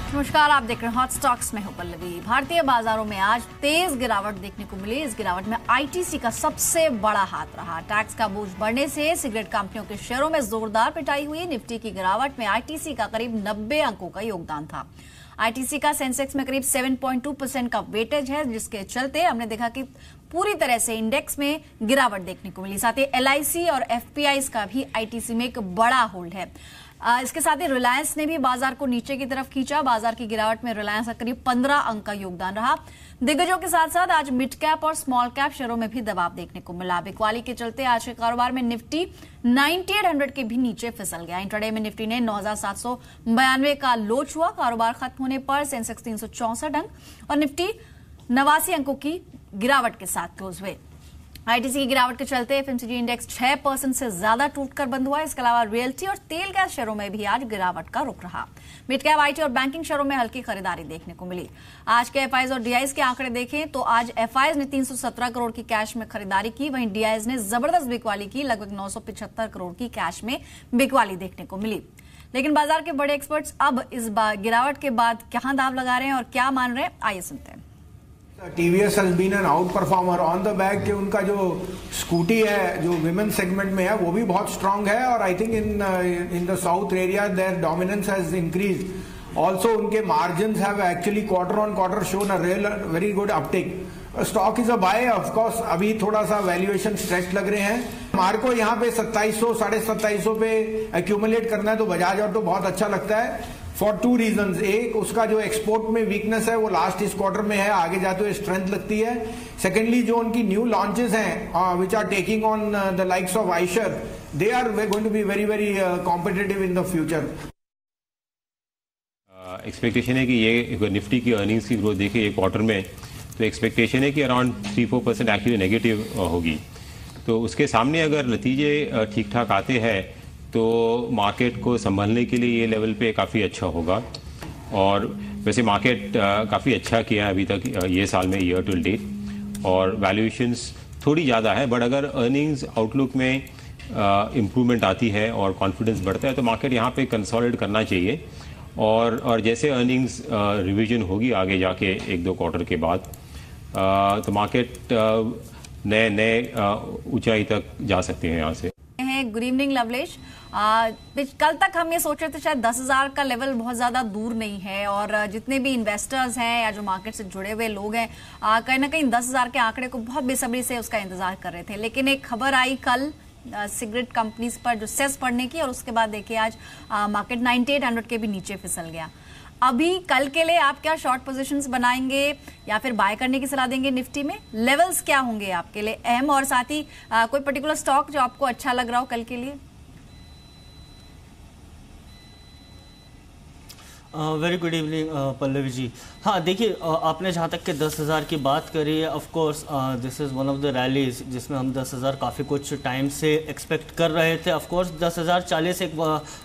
नमस्कार, आप देख रहे हैं हॉट स्टॉक्स में हूं पल्लवी। भारतीय बाजारों में आज तेज गिरावट देखने को मिली। इस गिरावट में आईटीसी का सबसे बड़ा हाथ रहा। टैक्स का बोझ बढ़ने से सिगरेट कंपनियों के शेयरों में जोरदार पिटाई हुई। निफ्टी की गिरावट में आईटीसी का करीब 90 अंकों का योगदान था। आईटीसी का सेंसेक्स में करीब 7.2% का वेटेज है, जिसके चलते हमने देखा कि पूरी तरह से इंडेक्स में गिरावट देखने को मिली। साथ ही एलआईसी और एफपीआई का भी आईटीसी में एक बड़ा होल्ड है। इसके साथ ही रिलायंस ने भी बाजार को नीचे की तरफ खींचा। बाजार की गिरावट में रिलायंस का करीब 15 अंक का योगदान रहा। दिग्गजों के साथ साथ आज मिड कैप और स्मॉल कैप शेयरों में भी दबाव देखने को मिला। बिकवाली के चलते आज के कारोबार में निफ्टी 9800 के भी नीचे फिसल गया। इंट्राडे में निफ्टी ने 9792 का लो छुआ। कारोबार खत्म होने पर सेंसेक्स 364 अंक और निफ्टी 89 अंकों की गिरावट के साथ क्लोज हुए। आईटीसी की गिरावट के चलते एफएमसीजी इंडेक्स 6% से ज्यादा टूटकर बंद हुआ। इसके अलावा रियल्टी और तेल गैस शेयरों में भी आज गिरावट का रुख रहा। मिड कैप आईटी और बैंकिंग शेयरों में हल्की खरीदारी देखने को मिली। आज के एफआईज और डीआईज के आंकड़े देखें तो आज एफआईज ने 317 करोड़ की कैश में खरीदारी की, वहीं डीआईज ने जबरदस्त बिकवाली की। लगभग 975 करोड़ की कैश में बिकवाली देखने को मिली। लेकिन बाजार के बड़े एक्सपर्ट्स अब इस गिरावट के बाद कहां दाव लगा रहे हैं और क्या मान रहे हैं, आइए सुनते हैं। TVS has been an out performer on the back के उनका जो स्कूटी है जो विमेन सेगमेंट में है वो भी बहुत स्ट्रांग है और I think in the south area their dominance has increased. Also उनके margins have actually quarter on quarter shown a real very good uptake. Stock is a buy. Of course अभी थोड़ा सा वैल्यूएशन स्ट्रेच लग रहे हैं। हमारे को यहाँ पे 2700 2750 पे एक्यूमुलेट करना है तो बजाज ऑटो बहुत अच्छा लगता है फॉर टू रीजंस। एक, उसका जो एक्सपोर्ट में वीकनेस है वो लास्ट इस क्वार्टर में है, आगे जाते हुए स्ट्रेंथ लगती है। सेकेंडली, जो उनकी न्यू लॉन्चेस हैं which are taking on the likes of Eicher, they are going to be very very competitive in the future. Expectation है कि ये निफ्टी की अर्निंग्स की ग्रोथ देखिए ये क्वार्टर में, तो एक्सपेक्टेशन है कि अराउंड 3-4% एक्चुअली नेगेटिव होगी। तो उसके सामने अगर नतीजे ठीक ठाक आते हैं तो मार्केट को संभालने के लिए ये लेवल पे काफ़ी अच्छा होगा। और वैसे मार्केट काफ़ी अच्छा किया है अभी तक ये साल में, ईयर टू डेट, और वैल्यूएशंस थोड़ी ज़्यादा है। बट अगर अर्निंग्स आउटलुक में इम्प्रूवमेंट आती है और कॉन्फिडेंस बढ़ता है तो मार्केट यहाँ पे कंसोलिडेट करना चाहिए। और जैसे अर्निंग्स रिवीजन होगी आगे जाके 1-2 क्वार्टर के बाद तो मार्केट नए ऊंचाई तक जा सकते हैं यहाँ से। Good evening Lovelesh. कल तक हम ये सोच रहे थे शायद 10,000 का लेवल बहुत ज्यादा दूर नहीं है और जितने भी इन्वेस्टर्स हैं या जो मार्केट से जुड़े हुए लोग हैं कहीं ना कहीं 10,000 के आंकड़े को बहुत बेसब्री से उसका इंतजार कर रहे थे। लेकिन एक खबर आई कल सिगरेट कंपनीज पर जो सेस पड़ने की, और उसके बाद देखिए आज मार्केट 9800 के भी नीचे फिसल गया। अभी कल के लिए आप क्या शॉर्ट पोजीशंस बनाएंगे या फिर बाय करने की सलाह देंगे? निफ्टी में लेवल्स क्या होंगे आपके लिए अहम, और साथ ही कोई पर्टिकुलर स्टॉक जो आपको अच्छा लग रहा हो कल के लिए? Very good evening Pallavi ji. हाँ देखिए, आपने जहाँ तक के 10,000 की बात करी है, of course this is one of the rallies जिसमें हम 10,000 काफ़ी कुछ टाइम से एक्सपेक्ट कर रहे थे। ऑफ कोर्स 10,040 एक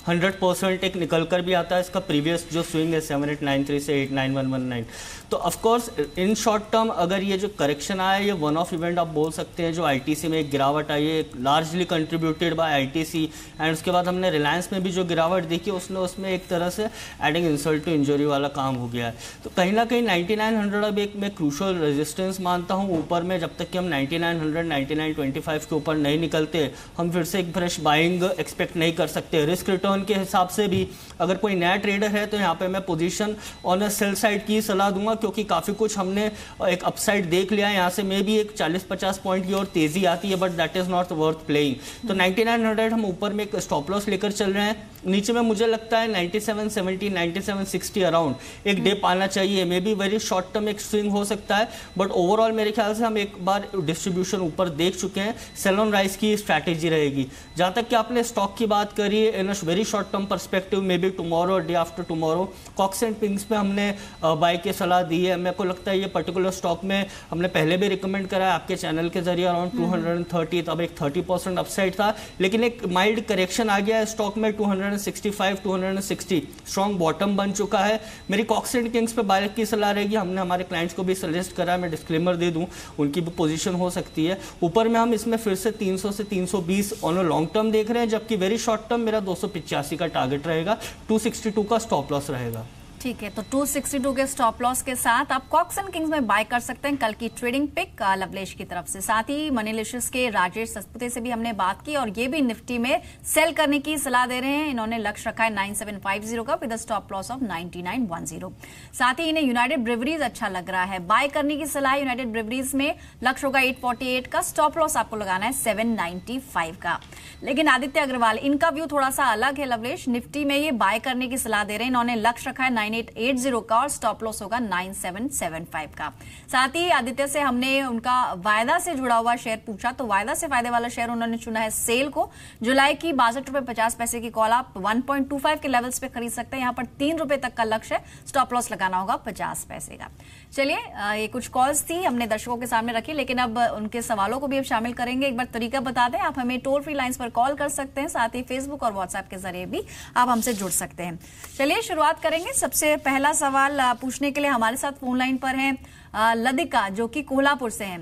100% एक निकल कर भी आता है। इसका प्रीवियस जो स्विंग है 7893 से 89119, तो of course in short term अगर ये जो करेक्शन आया ये वन ऑफ इवेंट आप बोल सकते हैं। जो आईटीसी में एक गिरावट आई है largely contributed bye ITC, and उसके बाद हमने रिलायंस में भी जो गिरावट देखी उसमें एक तरह से एडिंग इंसल्ट टू इंजरी वाला काम हो गया है। तो कहीं ना कहीं 9900 अब एक मैं क्रूशल रेजिस्टेंस मानता हूँ ऊपर में। जब तक कि हम 9900 9925 के ऊपर नहीं निकलते हम फिर से एक फ्रेश बाइंग एक्सपेक्ट नहीं कर सकते। रिस्क रिटर्न के हिसाब से भी अगर कोई नया ट्रेडर है तो यहाँ पे मैं position on a sell side की सलाह दूंगा, क्योंकि काफ़ी कुछ हमने एक अपसाइड देख लिया है। यहाँ से मे भी एक 40-50 पॉइंट की और तेज़ी आती है, but that is not worth playing. तो 9900 हम ऊपर में एक स्टॉप लॉस लेकर चल रहे हैं। नीचे में मुझे लगता है 9770 9760 अराउंड एक डिप आना चाहिए। May be very short term एक स्विंग हो सकता है, बट ओवरऑल मेरे ख्याल से हम एक बार डिस्ट्रीब्यूशन ऊपर देख चुके हैं। सेल ऑन राइज की स्ट्रैटेजी रहेगी। जहाँ तक कि आपने स्टॉक की बात करी है in a very short term perspective, may be tomorrow और day after tomorrow Cox and Kings पे हमने बाय की सलाह दी है। मेरे को लगता है ये पर्टिकुलर स्टॉक में हमने पहले भी रिकमेंड करा है आपके चैनल के जरिए अराउंड 230, तब एक 30% अपसाइड था, लेकिन एक माइल्ड करेक्शन आ गया है स्टॉक में 265 260 स्ट्रॉन्ग बॉटम बन चुका है। मेरी कॉक्स एंड किंग्स पे बाय की सलाह रहेगी। हमने हमारे क्लाइंट्स को भी सजेस्ट करा है, मैं डिस्क्लेमर दे दूं उनकी भी पोजीशन हो सकती है। ऊपर में हम इसमें फिर से 300 से 320 ऑन अ लॉन्ग टर्म देख रहे हैं, जबकि वेरी शॉर्ट टर्म मेरा 285 का टारगेट रहेगा, 262 का स्टॉप लॉस रहेगा। ठीक है, तो 262 के स्टॉप लॉस के साथ आप कॉक्स एंड किंग्स में बाय कर सकते हैं कल की ट्रेडिंग पिक लवलेश की तरफ से। साथ ही मनीलिशियस के राजेश सस्पुते से भी हमने बात की और ये भी निफ्टी में सेल करने की सलाह दे रहे हैं। इन्होंने लक्ष्य रखा है 9750 का विद स्टॉप लॉस ऑफ 9910। साथ ही इन्हें यूनाइटेड ब्रेवरीज अच्छा लग रहा है, बाय करने की सलाह है यूनाइटेड ब्रेवरीज में। लक्ष्य होगा 848 का, स्टॉप लॉस आपको लगाना है 795 का। लेकिन आदित्य अग्रवाल, इनका व्यू थोड़ा सा अलग है लवलेश, निफ्टी में ये बाय करने की सलाह दे रहे हैं। इन्होंने लक्ष्य रखा है 9880 का और स्टॉप लॉस होगा 9775 का। साथ ही आदित्य से हमने उनका वायदा से जुड़ा हुआ शेयर पूछा, तो वायदा से फायदे वाला शेयर उन्होंने चुना है सेल को। जुलाई की 62 रुपए 50 पैसे की कॉल आप 1.25 के लेवल्स पे खरीद सकते हैं। यहाँ पर 3 रुपए तक का लक्ष्य है, स्टॉप लॉस लगाना होगा 50 पैसे का। चलिए, ये कुछ कॉल्स थी हमने दर्शकों के सामने रखी, लेकिन अब उनके सवालों को भी अब शामिल करेंगे। एक बार तरीका बता दें, आप हमें टोल फ्री लाइंस पर कॉल कर सकते हैं, साथ ही फेसबुक और व्हाट्सएप के जरिए भी आप हमसे जुड़ सकते हैं। चलिए शुरुआत करेंगे। सबसे पहला सवाल पूछने के लिए हमारे साथ फोन लाइन पर हैं लदिका, जो कि कोल्हापुर से हैं।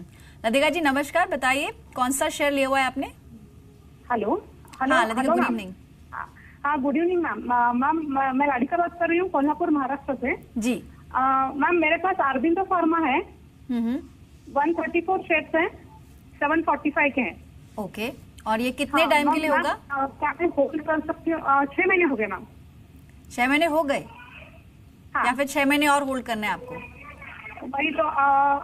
लदिका जी नमस्कार, बताइए कौन सा शेयर लिया हुआ है आपने? हेलो। हाँ लदिका, गुड इवनिंग। हाँ गुड इवनिंग मैम। मैम मैं राधिका बात कर रही हूँ कोल्हापुर महाराष्ट्र से जी। मैम मेरे पास अरबिंदो फार्मा है, 134 शेयर्स हैं, 745 के हैं। ओके, और ये कितने टाइम के लिए होगा? क्या मैं होल्ड कर सकती हूँ? 6 महीने हो गए मैम। 6 महीने हो गए? हाँ। या फिर 6 महीने और होल्ड करना है आपको? भाई तो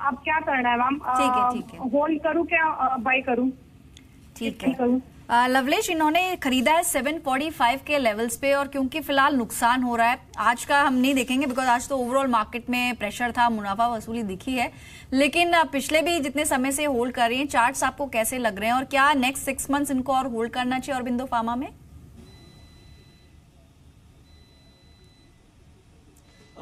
अब क्या करना है मैम? ठीक है। होल्ड करूँ क्या बाय करूँ? ठीक है। लवलेश, इन्होंने खरीदा है 745 के लेवल्स पे, और क्योंकि फिलहाल नुकसान हो रहा है, आज का हम नहीं देखेंगे बिकॉज आज तो ओवरऑल मार्केट में प्रेशर था, मुनाफा वसूली दिखी है, लेकिन पिछले भी जितने समय से होल्ड कर रही हैं, चार्ट्स आपको कैसे लग रहे हैं और क्या नेक्स्ट 6 मंथ्स इनको और होल्ड करना चाहिए अरबिंदो फार्मा में?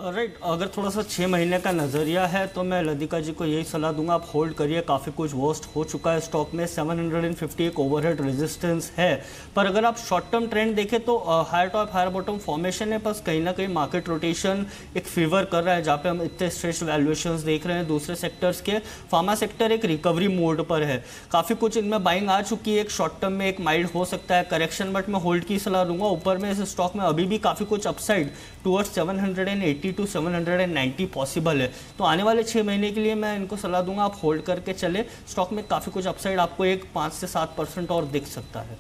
राइट, अगर थोड़ा सा 6 महीने का नज़रिया है तो मैं लदिका जी को यही सलाह दूंगा, आप होल्ड करिए। काफ़ी कुछ वर्स्ट हो चुका है स्टॉक में, 750 एक ओवरहेड रेजिस्टेंस है। पर अगर आप शॉर्ट टर्म ट्रेंड देखें तो higher top higher bottom formation है, बस कहीं ना कहीं मार्केट रोटेशन एक फेवर कर रहा है, जहाँ पे हम इतने स्ट्रेच वैल्यूएशंस देख रहे हैं दूसरे सेक्टर्स के। फार्मा सेक्टर एक रिकवरी मोड पर है, काफ़ी कुछ इनमें बाइंग आ चुकी है। एक शॉर्ट टर्म में एक माइल्ड हो सकता है करेक्शन, बट मैं होल्ड की सलाह दूंगा। ऊपर में इस स्टॉक में अभी भी काफ़ी कुछ अपसाइड टूवर्ड्स 780 to 790 पॉसिबल है, तो आने वाले 6 महीने के लिए मैं इनको सलाह दूंगा आप होल्ड करके चले। स्टॉक में काफ़ी कुछ अपसाइड आपको एक 5 से 7% और दिख सकता है।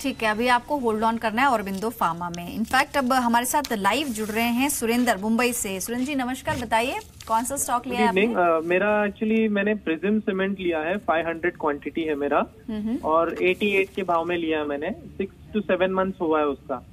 ठीक है, अभी आपको होल्ड ऑन करना है अरबिंदो फार्मा में। इनफैक्ट अब हमारे साथ लाइव जुड़ रहे हैं सुरेंद्र मुंबई से। सुरेंद्र जी नमस्कार, बताइए कौन सा स्टॉक लिया है आपने? मेरा एक्चुअली मैंने प्रिज्म सीमेंट लिया है, 500 क्वांटिटी है मेरा, और 88 के भाव में लिया है मैंने। 6 to 7 मंथ्स हुआ है उसका।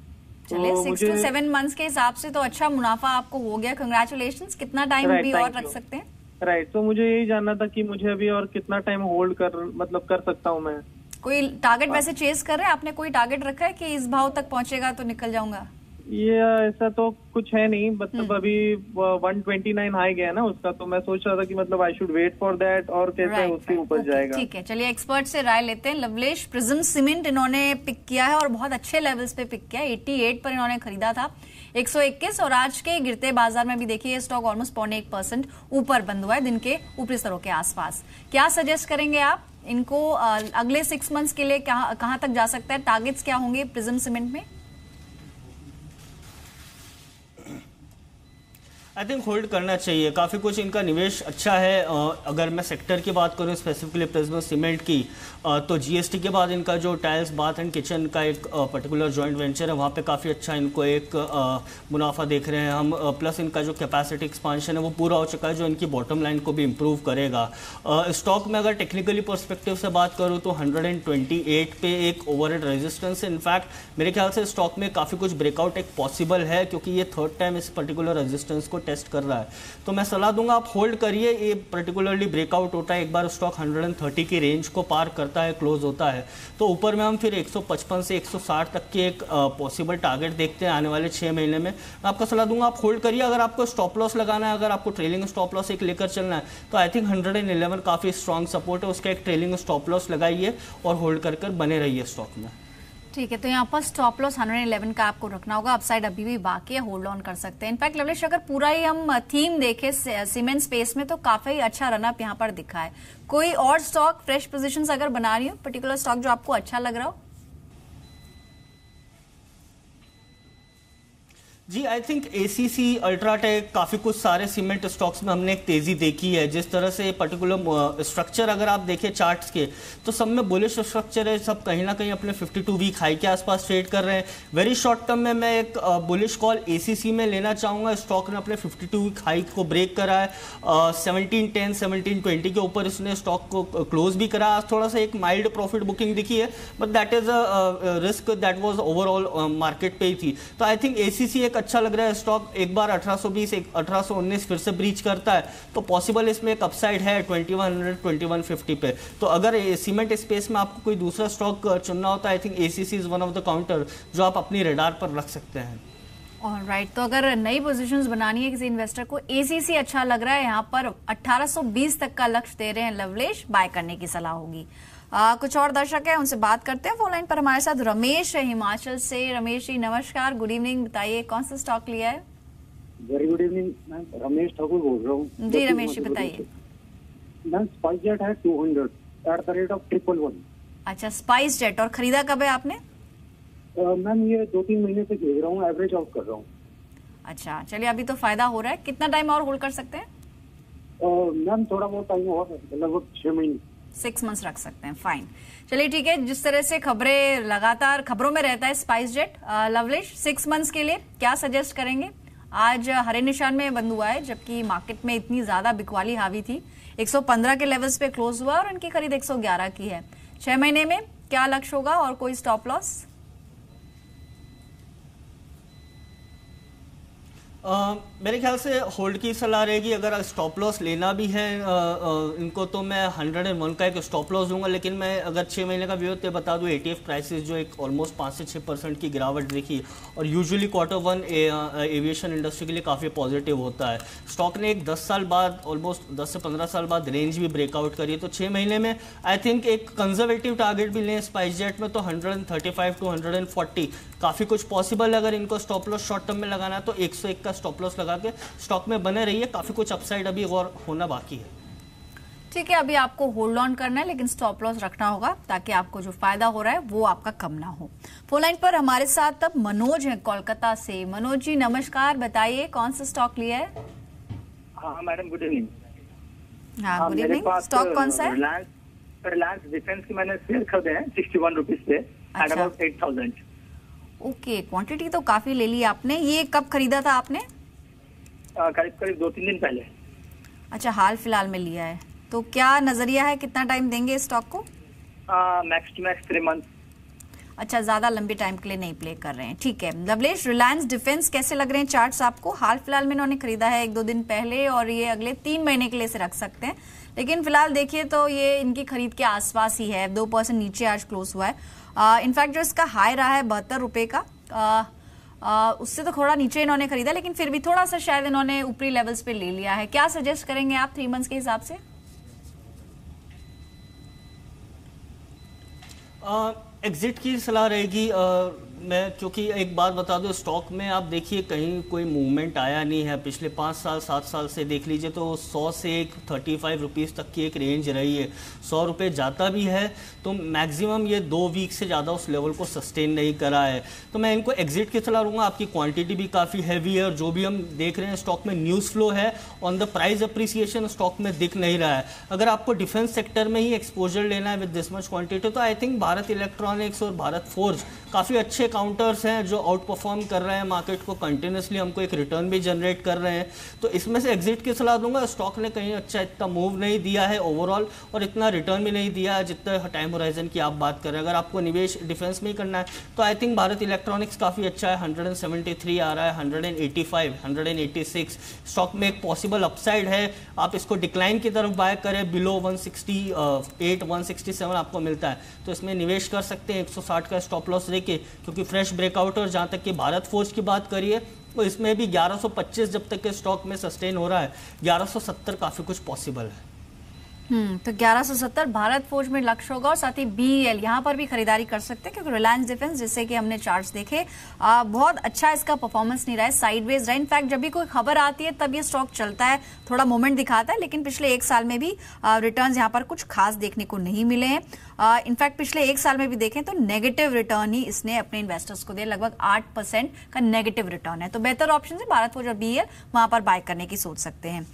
चलिए, 6 to 7 मंथ्स के हिसाब से तो अच्छा मुनाफा आपको हो गया, कंग्रेचुलेशंस। कितना टाइम भी और रख सकते हैं? राइट, तो मुझे यही जानना था कि मुझे अभी और कितना टाइम होल्ड कर सकता हूँ मैं? कोई टारगेट वैसे चेस कर रहे हैं आपने? कोई टारगेट रखा है कि इस भाव तक पहुंचेगा तो निकल जाऊंगा? ये ऐसा तो कुछ है नहीं, मतलब अभी 129 हाई गया ना उसका, तो मैं सोच रहा था कि मतलब I should wait for that और कैसे उसके ऊपर जाएगा। ठीक है, चलिए एक्सपर्ट से राय लेते हैं। लवलेश, प्रिज्म सीमेंट इन्होंने पिक किया है और बहुत अच्छे लेवल्स पे पिक किया है। 88 पर इन्होंने खरीदा था, 121, और आज के गिरते बाजार में भी देखिए स्टॉक ऑलमोस्ट 0.1% ऊपर बंद हुआ है दिन के ऊपरी स्तरों के आसपास। क्या सजेस्ट करेंगे आप इनको अगले 6 मंथ्स के लिए? कहां तक जा सकता है? टारगेट्स क्या होंगे प्रिज्म सीमेंट में? आई थिंक होल्ड करना चाहिए, काफ़ी कुछ इनका निवेश अच्छा है। अगर मैं सेक्टर की बात करूँ स्पेसिफिकली प्रिज्म सीमेंट की, तो जीएसटी के बाद इनका जो टाइल्स बाथ एंड किचन का एक पर्टिकुलर जॉइंट वेंचर है, वहाँ पे काफ़ी अच्छा इनको एक मुनाफा देख रहे हैं हम। प्लस इनका जो कैपेसिटी एक्सपांशन है वो पूरा हो चुका है, जो इनकी बॉटम लाइन को भी इम्प्रूव करेगा। स्टॉक में अगर टेक्निकली पर्सपेक्टिव से बात करूँ तो 128 पे एक ओवरहेड रेजिस्टेंस है। इनफैक्ट मेरे ख्याल से स्टॉक में काफ़ी कुछ ब्रेकआउट एक पॉसिबल है, क्योंकि ये 3rd टाइम इस पर्टिकुलर रेजिस्टेंस को टेस्ट कर रहा है। तो मैं सलाह दूंगा आप होल्ड करिए। ये पर्टिकुलरली ब्रेकआउट होता है, एक बार स्टॉक 130 की रेंज को पार करता है, क्लोज होता है, तो ऊपर में हम फिर 155 से 160 तक के एक पॉसिबल टारगेट देखते हैं आने वाले 6 महीने में। मैं आपको सलाह दूंगा आप होल्ड करिए। अगर आपको स्टॉप लॉस लगाना है, अगर आपको ट्रेलिंग स्टॉप लॉस एक लेकर चलना है, तो आई थिंक 111 काफी स्ट्रॉन्ग सपोर्ट है, उसका एक ट्रेलिंग स्टॉप लॉस लगाइए और होल्ड कर बने रहिए स्टॉक में। ठीक है, तो यहाँ पर स्टॉप लॉस 111 का आपको रखना होगा। अपसाइड अभी भी बाकी है, होल्ड ऑन कर सकते हैं। इनफैक्ट लवलेश, अगर पूरा ही हम थीम देखें सीमेंट स्पेस में, तो काफी अच्छा रनअप यहाँ पर दिखा है। कोई और स्टॉक फ्रेश पोजीशंस अगर बना रही हो, पर्टिकुलर स्टॉक जो आपको अच्छा लग रहा हो? जी आई थिंक एसीसी, अल्ट्राटेक, काफ़ी कुछ सारे सीमेंट स्टॉक्स में हमने एक तेज़ी देखी है। जिस तरह से पर्टिकुलर स्ट्रक्चर अगर आप देखें चार्ट्स के, तो सब में बुलिश स्ट्रक्चर है, सब कहीं ना कहीं अपने 52 वीक हाई के आसपास ट्रेड कर रहे हैं। वेरी शॉर्ट टर्म में मैं एक बुलिश कॉल एसीसी में लेना चाहूँगा। स्टॉक ने अपने 52 वीक हाई को ब्रेक करा है, 1710 1720 के ऊपर इसने स्टॉक को क्लोज भी करा। आज थोड़ा सा एक माइल्ड प्रॉफिट बुकिंग दिखी है, but that is a risk that was overall market पे ही थी। तो आई थिंक एसीसी एक अच्छा लग रहा है स्टॉक। एक बार 1820 1819 फिर से ब्रीच करता है तो पॉसिबल इसमें एक अपसाइड है 2100 2150 पे। तो अगर सीमेंट स्पेस में आपको कोई दूसरा स्टॉक चुनना होता है, I think ACC is one of the counter जो आप अपनी रेडार पर रख सकते हैं। ऑलराइट, तो अगर नई पोजीशंस बनानी है किसी इन्वेस्टर को, एसीसी अच्छा लग रहा है। यहाँ पर 1820 तक का लक्ष्य दे रहे हैं लवलेश, बाय करने की सलाह होगी। कुछ और दर्शक हैं, उनसे बात करते हैं। फोन लाइन पर हमारे साथ रमेश है हिमाचल से। रमेश जी नमस्कार, गुड इवनिंग, बताइए कौन सा स्टॉक लिया है? Very good evening ma'am, Ramesh Thakur बोल रहा हूँ। जी रमेश जी बताइए। मैम स्पाइस जेट है 200 एट द रेट ऑफ 111। अच्छा, स्पाइस जेट, और खरीदा कब है आपने? मैम ये 2-3 महीने से भेज रहा हूँ, एवरेज आउट कर रहा हूँ। अच्छा चलिए, अभी तो फायदा हो रहा है। कितना टाइम और होल्ड कर सकते हैं? मैम थोड़ा बहुत टाइम और, लगभग 6 महीने 6 मंथ्स रख सकते हैं। फाइन, चलिए ठीक है। जिस तरह से खबरें लगातार खबरों में रहता है स्पाइस जेट, लवलेश 6 मंथ्स के लिए क्या सजेस्ट करेंगे? आज हरे निशान में बंद हुआ है, जबकि मार्केट में इतनी ज्यादा बिकवाली हावी थी। 115 के लेवल्स पे क्लोज हुआ और उनकी खरीद 111 की है। 6 महीने में क्या लक्ष्य होगा और कोई स्टॉप लॉस? मेरे ख्याल से होल्ड की सलाह रहेगी। अगर स्टॉप लॉस लेना भी है इनको, तो मैं 101 का एक स्टॉप लॉस लूँगा। लेकिन मैं अगर 6 महीने का व्यू तो बता दूँ, ETF प्राइसेस जो एक ऑलमोस्ट 5 से 6% की गिरावट देखी, और यूजुअली Q1 एविएशन इंडस्ट्री के लिए काफ़ी पॉजिटिव होता है। स्टॉक ने एक 10 साल बाद, ऑलमोस्ट 10 से 15 साल बाद रेंज भी ब्रेकआउट करी है। तो 6 महीने में आई थिंक एक कंजर्वेटिव टारगेट भी लें स्पाइस जेट में, तो 135 to 140 काफ़ी कुछ पॉसिबल है। अगर इनको स्टॉप लॉस शॉर्ट टर्म में लगाना है तो 101 का स्टॉप लॉस लगा के स्टॉक में बने रहिए। काफ़ी कुछ अपसाइड अभी और होना बाकी है। ठीक है, अभी आपको होल्ड ऑन करना है, लेकिन स्टॉप लॉस रखना होगा ताकि आपको जो फायदा हो रहा है वो आपका कम ना हो। फोन लाइन पर हमारे साथ अब मनोज है कोलकाता से। मनोज जी नमस्कार, बताइए कौन सा स्टॉक लिया है? हाँ मैडम, गुड इवनिंग। हाँ गुड इवनिंग। स्टॉक कौन सा है? रिलायंस डिफेंस की मैंने शेयर खरीदे हैं 61 रुपीज पे, एट अबाउट 8000। ओके, क्वांटिटी तो काफी ले ली आपने। ये कब खरीदा था आपने? करीब 2-3 दिन पहले। अच्छा, हाल फिलहाल में लिया है। तो क्या नजरिया है, कितना टाइम देंगे स्टॉक को? Max to max 3 month. अच्छा, ज्यादा लंबे टाइम के लिए नहीं प्ले कर रहे हैं, ठीक है। लवलेश, रिलायंस डिफेंस कैसे लग रहे हैं चार्ट्स आपको? हाल फिलहाल में इन्होंने खरीदा है 1-2 दिन पहले, और ये अगले 3 महीने के लिए से रख सकते हैं। लेकिन फिलहाल देखिए तो ये इनकी खरीद के आसपास ही है, 2% नीचे आज क्लोज हुआ है। इनफैक्ट जो इसका हाई रहा है 72 रुपए का, उससे तो थोड़ा नीचे इन्होंने खरीदा, लेकिन फिर भी थोड़ा सा शायद इन्होंने ऊपरी लेवल्स पे ले लिया है। क्या सजेस्ट करेंगे आप 3 मंथ्स के हिसाब से? एग्जिट की सलाह रहेगी। मैं क्योंकि एक बात बता दूं, स्टॉक में आप देखिए कहीं कोई मूवमेंट आया नहीं है पिछले 5 साल 7 साल से देख लीजिए, तो 100 से 35 रुपीज़ तक की एक रेंज रही है। 100 रुपये जाता भी है तो मैक्सिमम ये 2 वीक से ज़्यादा उस लेवल को सस्टेन नहीं करा है। तो मैं इनको एग्जिट की सलाह दूंगा। आपकी क्वांटिटी भी काफ़ी हैवी है, और जो भी हम देख रहे हैं स्टॉक में न्यूज़ फ्लो है on the price appreciation stock में दिख नहीं रहा है। अगर आपको डिफेंस सेक्टर में ही एक्सपोजर लेना है विद दिस मच क्वांटिटी, तो आई थिंक भारत इलेक्ट्रॉनिक्स और भारत फोर्ज काफ़ी अच्छे काउंटर्स हैं जो आउट परफॉर्म कर रहे हैं मार्केट को कंटिन्यूसली, हमको एक रिटर्न भी जनरेट कर रहे हैं। तो इसमें से एग्जिट की सलाह दूंगा। स्टॉक ने कहीं अच्छा इतना मूव नहीं दिया है ओवरऑल, और इतना रिटर्न भी नहीं दिया है जितना टाइम होराइजन की आप बात कर रहे हैं। अगर आपको निवेश डिफेंस में ही करना है तो आई थिंक भारत इलेक्ट्रॉनिक्स काफ़ी अच्छा है। 173 आ रहा है, 185, 186 स्टॉक में एक पॉसिबल अपसाइड है। आप इसको डिक्लाइन की तरफ बाय करें, बिलो 168 167 आपको मिलता है, तो इसमें निवेश कर सकते हैं 160 का स्टॉप लॉस लेके, क्योंकि फ्रेश ब्रेकआउट। और जहाँ तक कि भारत फोर्ज की बात करिए तो इसमें भी 1125 जब तक के स्टॉक में सस्टेन हो रहा है, 1170 काफ़ी कुछ पॉसिबल है। तो 1170 भारत फोर्ज में लक्ष्य होगा और साथ ही BEL यहाँ पर भी खरीदारी कर सकते हैं क्योंकि रिलायंस डिफेंस, जिससे कि हमने चार्ट्स देखे, बहुत अच्छा इसका परफॉर्मेंस नहीं रहा है, साइडवेज रहा है। इनफैक्ट जब भी कोई खबर आती है तब ये स्टॉक चलता है, थोड़ा मोमेंट दिखाता है, लेकिन पिछले 1 साल में भी रिटर्न्स यहाँ पर कुछ खास देखने को नहीं मिले हैं। इनफैक्ट पिछले 1 साल में भी देखें तो नेगेटिव रिटर्न ही इसने अपने इन्वेस्टर्स को दिया, लगभग 8% का नेगेटिव रिटर्न है। तो बेहतर ऑप्शन है भारत फोर्ज और BEL, वहां पर बाय करने की सोच सकते हैं।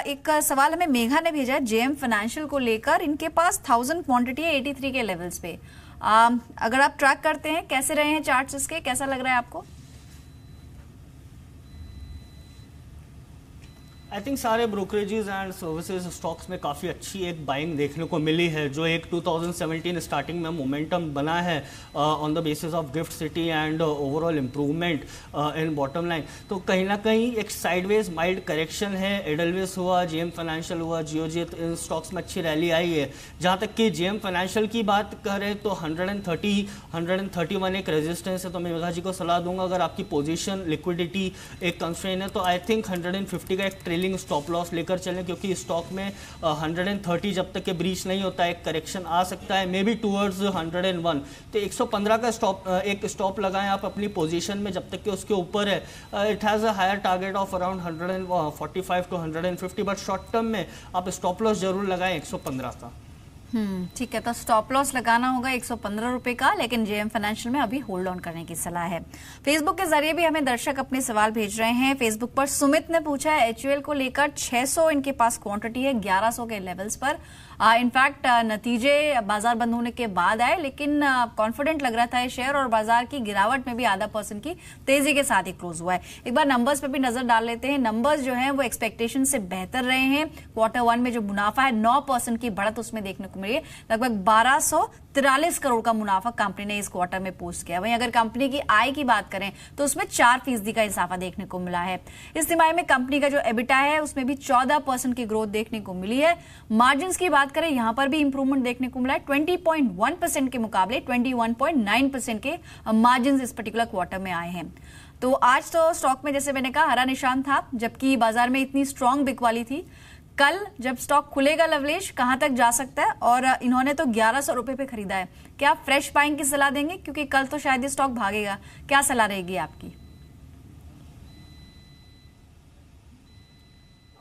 एक सवाल हमें मेघा ने भेजा है JM फाइनेंशियल को लेकर। इनके पास 1000 क्वांटिटी है 83 के लेवल्स पे। अगर आप ट्रैक करते हैं, कैसे रहे हैं चार्ट्स इसके, कैसा लग रहा है आपको? आई थिंक सारे ब्रोकरेजेस एंड सर्विसेज स्टॉक्स में काफ़ी अच्छी एक बाइंग देखने को मिली है, जो एक 2017 स्टार्टिंग में मोमेंटम बना है on the basis of gift city and overall improvement in bottom line. तो कहीं ना कहीं एक साइडवेज माइल्ड करेक्शन है। एडलवेस हुआ, JM फाइनेंशियल हुआ, जियोजित, इन स्टॉक्स में अच्छी रैली आई है। जहाँ तक कि JM फाइनेंशियल की बात करें तो 131 एक रेजिस्टेंस है। तो मैं मेघा जी को सलाह दूंगा, अगर आपकी पोजीशन लिक्विडिटी एक कंस्ट्रेन है तो आई थिंक 150 का एक ट्रेलिंग स्टॉप लॉस लेकर चलें, क्योंकि स्टॉक में 130 जब तक के ब्रीच नहीं होता है एक करेक्शन आ सकता है, मे बी टूवर्ड्स 101। तो 115 का एक स्टॉप लगाएं आप अपनी पोजीशन में, जब तक कि उसके ऊपर है। It has a higher target of around 145 to 150, but short term में आप स्टॉप लॉस जरूर लगाएं 115 का। ठीक है, तो स्टॉप लॉस लगाना होगा 115 रुपए का, लेकिन JM फाइनेंशियल में अभी होल्ड ऑन करने की सलाह है। फेसबुक के जरिए भी हमें दर्शक अपने सवाल भेज रहे हैं। फेसबुक पर सुमित ने पूछा है HUL को लेकर 600 इनके पास क्वांटिटी है 1100 के लेवल्स पर। इनफैक्ट नतीजे बाजार बंद होने के बाद आए, लेकिन कॉन्फिडेंट लग रहा था ये शेयर और बाजार की गिरावट में भी आधा % की तेजी के साथ ही क्लोज हुआ है। एक बार नंबर्स पे भी नजर डाल लेते हैं। नंबर्स जो हैं वो एक्सपेक्टेशन से बेहतर रहे हैं। Q1 में जो मुनाफा है 9% की बढ़त उसमें देखने को मिली है, लगभग 1243 करोड़ का मुनाफा कंपनी ने इस क्वार्टर में पोस्ट किया। वहीं अगर कंपनी की आय की बात करें तो उसमें 4% का इजाफा देखने को मिला है। इस तिमाही में कंपनी का जो एबिटा है उसमें भी 14% की ग्रोथ देखने को मिली है। मार्जिन की बात करें, यहां पर भी इंप्रूवमेंट देखने को मिला है। 20.1% के मुकाबले 21.9% के मार्जिन इस पर्टिकुलर क्वार्टर में आए हैं। तो आज तो स्टॉक में जैसे मैंने कहा हरा निशान था, जबकि बाजार में इतनी स्ट्रांग बिकवाली थी। कल जब स्टॉक खुलेगा लवलेश, कहां तक जा सकता है? और इन्होंने तो 1100 रुपए पे खरीदा है। क्या फ्रेश बाइंग की सलाह देंगे, क्योंकि कल तो शायद ये स्टॉक भागेगा? क्या सलाह रहेगी आपकी?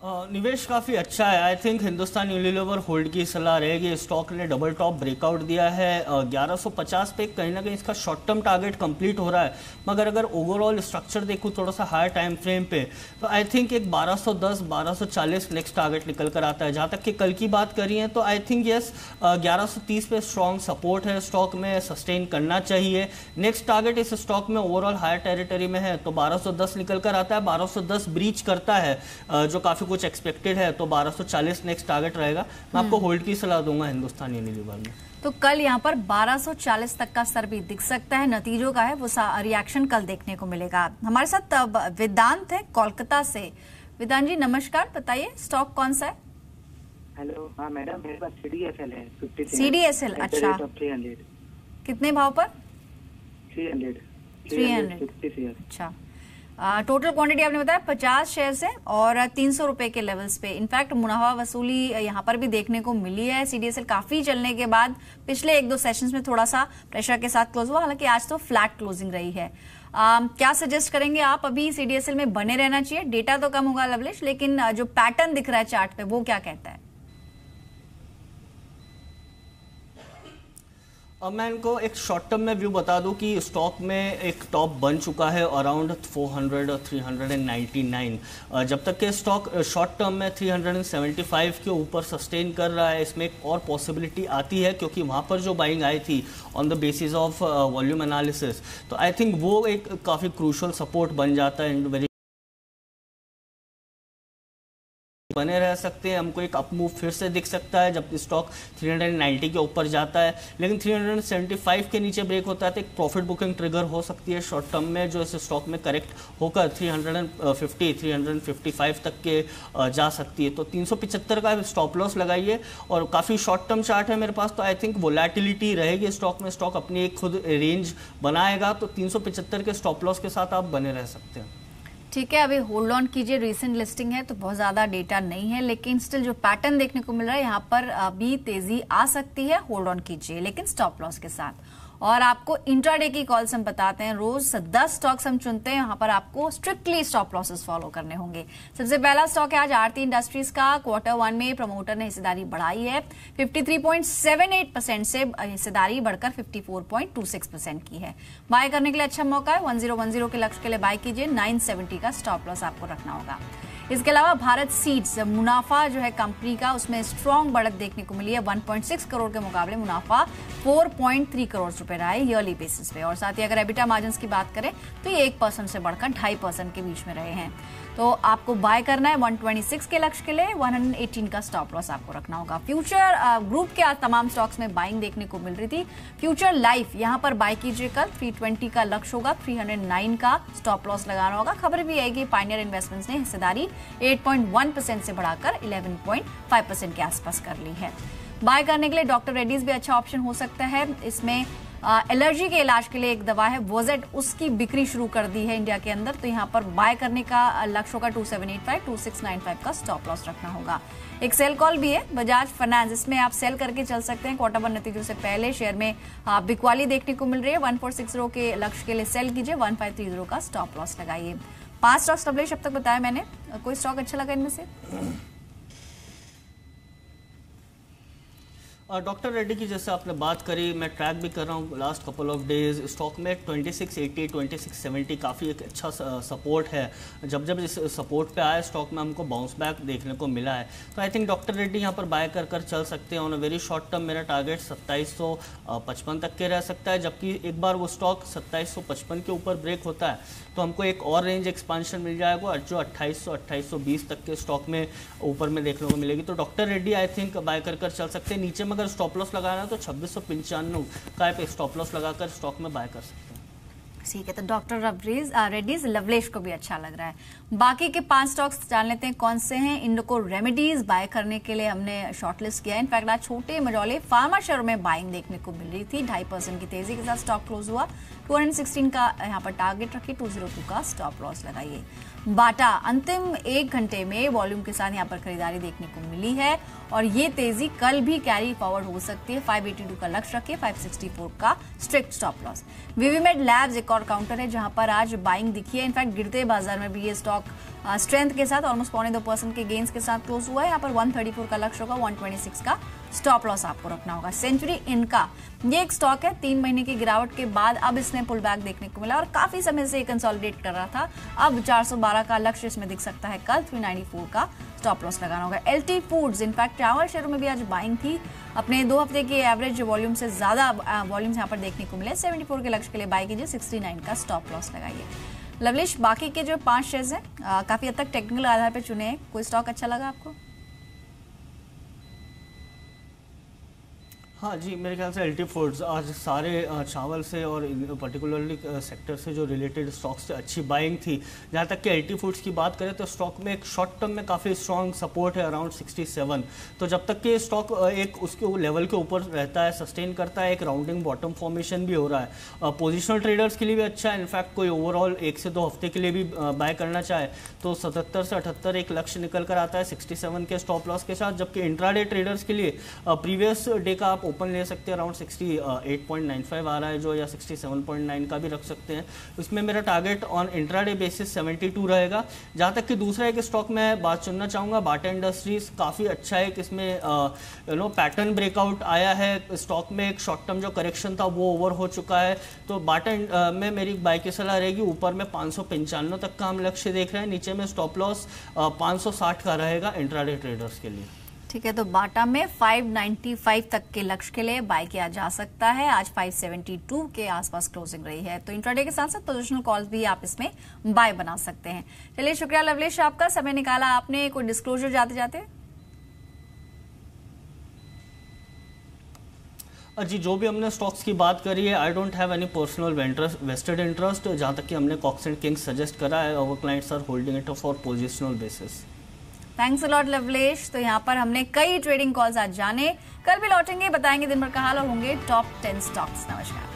निवेश काफ़ी अच्छा है। I think Hindustan Unilever hold की सलाह रहेगी। स्टॉक ने डबल टॉप ब्रेकआउट दिया है 1150 पे, कहीं ना कहीं इसका शॉर्ट टर्म टारगेट कंप्लीट हो रहा है। मगर अगर ओवरऑल स्ट्रक्चर देखूँ थोड़ा सा हायर टाइम फ्रेम पे, तो आई थिंक एक 1210 1240 नेक्स्ट टारगेट निकल कर आता है। जहाँ तक कि कल की बात करी है तो आई थिंक यस 1130 पे स्ट्रॉन्ग सपोर्ट है, स्टॉक में सस्टेन करना चाहिए। नेक्स्ट टारगेट इस स्टॉक में ओवरऑल हायर टेरिटरी में है तो 1210 निकल कर आता है। 1210 ब्रीच करता है जो काफ़ी कुछ एक्सपेक्टेड है, तो 1240 नेक्स्ट टारगेट रहेगा। मैं आपको होल्ड की सलाह दूंगा हिंदुस्तान यूनिलीवर में। तो कल यहाँ पर 1240 तक का स्तर भी दिख सकता है। नतीजों का है वो रिएक्शन कल देखने को मिलेगा। हमारे साथ वेदांत है कोलकाता से। वेदांत जी नमस्कार, बताइए स्टॉक कौन सा है? हेलो, हाँ मैडम, मेरे पास CDSL है 53। CDSL, अच्छा, 300 कितने भाव पर? 300। अच्छा, टोटल क्वांटिटी आपने बताया 50 शेयर है और 300 रुपए के लेवल्स पे। इनफैक्ट मुनाफा वसूली यहाँ पर भी देखने को मिली है। CDSL काफी चलने के बाद पिछले 1-2 सेशंस में थोड़ा सा प्रेशर के साथ क्लोज हुआ, हालांकि आज तो फ्लैट क्लोजिंग रही है। क्या सजेस्ट करेंगे आप? अभी CDSL में बने रहना चाहिए? डेटा तो कम होगा लवलेश, लेकिन जो पैटर्न दिख रहा है चार्ट पे वो क्या कहता है? अब मैं इनको एक शॉर्ट टर्म में व्यू बता दूं कि स्टॉक में एक टॉप बन चुका है अराउंड 400 और 399। जब तक के स्टॉक शॉर्ट टर्म में 375 के ऊपर सस्टेन कर रहा है, इसमें एक और पॉसिबिलिटी आती है, क्योंकि वहाँ पर जो बाइंग आई थी on the basis of volume analysis, तो आई थिंक वो एक काफ़ी क्रूशल सपोर्ट बन जाता है। वेरी बने रह सकते हैं, हमको एक अपमूव फिर से दिख सकता है जब स्टॉक 390 के ऊपर जाता है। लेकिन 375 के नीचे ब्रेक होता है तो एक प्रॉफिट बुकिंग ट्रिगर हो सकती है शॉर्ट टर्म में, जो इस स्टॉक में करेक्ट होकर 350 355 तक के जा सकती है। तो 375 का स्टॉप लॉस लगाइए, और काफ़ी शॉर्ट टर्म चार्ट है मेरे पास, तो आई थिंक वोलेटिलिटी रहेगी स्टॉक में। स्टॉक अपनी एक खुद रेंज बनाएगा, तो 375 के स्टॉप लॉस के साथ आप बने रह सकते हैं। ठीक है, अभी होल्ड ऑन कीजिए, रीसेंट लिस्टिंग है तो बहुत ज्यादा डेटा नहीं है, लेकिन स्टिल जो पैटर्न देखने को मिल रहा है यहाँ पर अभी तेजी आ सकती है। होल्ड ऑन कीजिए लेकिन स्टॉप लॉस के साथ। और आपको इंट्राडे की कॉल्स हम बताते हैं, रोज 10 स्टॉक्स हम चुनते हैं, यहाँ पर आपको स्ट्रिक्टली स्टॉप लॉसेस फॉलो करने होंगे। सबसे पहला स्टॉक है आज आरती इंडस्ट्रीज का। Q1 में प्रमोटर ने हिस्सेदारी बढ़ाई है, 53.78% से हिस्सेदारी बढ़कर 54.26% की है। बाय करने के लिए अच्छा मौका है, 1010 के लक्ष्य के लिए बाय कीजिए, 970 का स्टॉप लॉस आपको रखना होगा। इसके अलावा भारत सीड्स, मुनाफा जो है कंपनी का, उसमें स्ट्रॉन्ग बढ़त देखने को मिली है। 1.6 करोड़ के मुकाबले मुनाफा 4.3 करोड़ रुपए रहा है ईयरली बेसिस पे। और साथ ही अगर एबिटा मार्जिन की बात करें तो ये 1% से बढ़कर 2.5% के बीच में रहे हैं। तो आपको बाय करना है 126 के लक्ष्य के लिए, 118 का स्टॉप लॉस आपको रखना होगा। फ्यूचर ग्रुप के आज तमाम स्टॉक्स में बाइंग देखने को मिल रही थी। फ्यूचर लाइफ यहाँ पर बाय कीजिए, कल 320 का लक्ष्य होगा, 309 का स्टॉप लॉस लगाना होगा। खबर भी आएगी पायनियर इन्वेस्टमेंट्स ने हिस्सेदारी 8.1% से बढ़ाकर 11.5% के आसपास कर ली है। बाय करने के लिए डॉक्टर रेड्डीज भी अच्छा ऑप्शन हो सकता है। इसमें एलर्जी के इलाज के लिए एक दवा है वोजेट, उसकी बिक्री शुरू कर दी है इंडिया के अंदर, तो यहाँ पर बाय करने का लक्ष्य होगा 2785, 2695 का स्टॉप लॉस रखना होगा। एक सेल कॉल भी है बजाज फाइनेंस, इसमें आप सेल करके चल सकते हैं। Q1 नतीजों से पहले शेयर में बिकवाली देखने को मिल रही है। 1460 के लक्ष्य के लिए सेल कीजिए, 1530 का स्टॉप लॉस लगाइए। 5 स्टॉक्स अब तक बताया मैंने, कोई स्टॉक अच्छा लगा इनमें से? डॉक्टर रेड्डी की जैसे आपने बात करी, मैं ट्रैक भी कर रहा हूँ last couple of days. Stock में 2680 2670 काफ़ी एक अच्छा सपोर्ट है। जब जब इस सपोर्ट पे आया स्टॉक में हमको बाउंस बैक देखने को मिला है, तो आई थिंक डॉक्टर रेड्डी यहाँ पर बाय कर चल सकते हैं। On a very short term मेरा टारगेट 2755 तक के रह सकता है, जबकि एक बार वो स्टॉक 2755 के ऊपर ब्रेक होता है तो हमको एक और रेंज एक्सपांशन मिल जाएगा जो 2800-2820 तक के स्टॉक में ऊपर में देखने को मिलेगी। तो doctor Reddy I think by कर चल सकते हैं। नीचे में अगर स्टॉप लॉस लगाना है तो 2695 का पे स्टॉप लॉस लगाकर स्टॉक में बाय कर सकते हैं। ठीक है, तो डॉक्टर रेड्डीज लवलेश को भी अच्छा लग रहा है। बाकी के 5 स्टॉक्स जान लेते हैं कौन से हैं। इंडोको रेमेडीज बाय करने के लिए हमने शॉर्टलिस्ट किया है। इनफैक्ट आज छोटे मझौले फार्मा शेयरों में बाइंग देखने को मिल रही थी। 2.5% की तेजी के साथ स्टॉक क्लोज हुआ। 216 का यहाँ पर टारगेट रखिए, 202 का स्टॉप लॉस लगाइए। बाटा अंतिम 1 घंटे में वॉल्यूम के साथ यहाँ पर खरीदारी देखने को मिली है और ये तेजी कल भी कैरी फॉरवर्ड हो सकती है। 582 का लक्ष्य रखिए, 564 का स्ट्रिक्ट स्टॉप लॉस। विवीमेड लैब्स एक और काउंटर है जहां पर आज बाइंग दिखी है। इनफैक्ट गिरते बाजार में भी ये स्टॉक स्ट्रेंथ के साथ ऑलमोस्ट 0.25% के गेन्स के साथ क्लोज हुआ है। यहाँ पर 134 का लक्ष्य होगा, 126 का स्टॉप लॉस आपको रखना होगा। सेंचुरी इनका ये एक स्टॉक है, 3 महीने की गिरावट के बाद अब इसमें पुल बैक देखने को मिला और काफी समय से कंसोलिडेट कर रहा था। अब 412 का लक्ष्य इसमें दिख सकता है, कल 394 का स्टॉप लॉस लगाना होगा। एलटी फूड्स, इनफैक्ट चावल शेयरों में भी आज बाइंग थी। अपने 2 हफ्ते की एवरेज वॉल्यूम से ज्यादा वॉल्यूम्स यहाँ पर देखने को मिले। 74 के लक्ष्य के लिए बाय कीजिए, 69 का स्टॉप लॉस लगाइए। लवलेश, बाकी के जो 5 शेयर्स हैं काफी हद तक टेक्निकल आधार पर चुने हैं, कोई स्टॉक अच्छा लगा आपको? हाँ जी, मेरे ख्याल से एलटी फूड्स आज सारे चावल से और पर्टिकुलरली सेक्टर से जो रिलेटेड स्टॉक्स से अच्छी बाइंग थी। जहाँ तक कि एलटी फूड्स की बात करें तो स्टॉक में एक शॉर्ट टर्म में काफ़ी स्ट्रॉन्ग सपोर्ट है अराउंड 67। तो जब तक कि स्टॉक एक उसके लेवल के ऊपर रहता है, सस्टेन करता है, एक राउंडिंग बॉटम फॉर्मेशन भी हो रहा है। पोजिशनल ट्रेडर्स के लिए भी अच्छा है। इनफैक्ट कोई ओवरऑल 1 से 2 हफ्ते के लिए भी बाय करना चाहे तो 77 से 78 एक लक्ष्य निकल कर आता है 67 के स्टॉप लॉस के साथ। जबकि इंट्राडे ट्रेडर्स के लिए प्रीवियस डे का आप ओपन ले सकते हैं, अराउंड 68.95 आ रहा है जो, या 67.9 का भी रख सकते हैं। उसमें मेरा टारगेट ऑन इंट्राडे बेसिस 72 रहेगा। जहाँ तक कि दूसरा एक स्टॉक में बात चुनना चाहूँगा, बाटा इंडस्ट्रीज काफ़ी अच्छा है कि इसमें पैटर्न ब्रेकआउट आया है। स्टॉक में एक शॉर्ट टर्म जो करेक्शन था वो ओवर हो चुका है। तो बाटा में मेरी बाय की सलाह रहेगी। ऊपर में 595 तक का हम लक्ष्य देख रहे हैं, नीचे में स्टॉप लॉस 560 का रहेगा इंट्राडे ट्रेडर्स के लिए। ठीक है, तो बाटा में 595 तक के लक्ष्य के लिए बाय किया जा सकता है। आज 572 के आसपास क्लोजिंग रही है। तो इंट्राडे के साथ साथ पोजिशनल कॉल्स भी आप इसमें बाय बना सकते हैं। चलिए, शुक्रिया लवलेश, आपका समय निकाला आपने। कोई डिस्क्लोजर जाते जाते? जी, जो भी हमने स्टॉक्स की बात करी है, I don't have any personal vested interest. जहाँ तक कि हमने कॉक्स एंड किंग्स सजेस्ट करा है, our clients are holding it for positional basis. Thanks a lot Lovelesh. तो यहाँ पर हमने कई ट्रेडिंग कॉल्स आज जाने, कल भी लौटेंगे, बताएंगे दिन भर का हाल और होंगे टॉप 10 स्टॉक्स। नमस्कार।